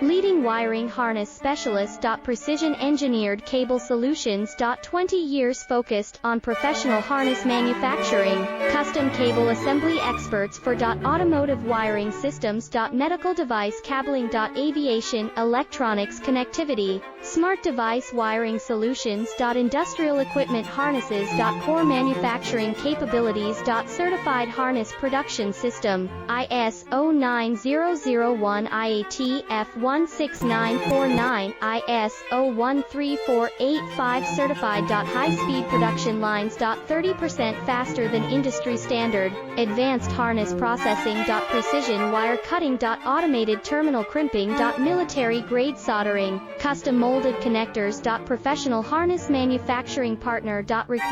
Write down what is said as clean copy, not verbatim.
Leading wiring harness specialist. Precision engineered cable solutions. 20 years focused on professional harness manufacturing, custom cable assembly experts for automotive wiring systems. Medical device cabling. Aviation, electronics connectivity, smart device wiring solutions. Industrial equipment harnesses. Core manufacturing capabilities. Certified harness production system, ISO 9001 IATF 16949, ISO 13485 certified. High-speed production lines. 30% faster than industry standard, advanced harness processing. Precision wire cutting. Automated terminal crimping. Military-grade soldering, custom molded connectors. Professional harness manufacturing partner.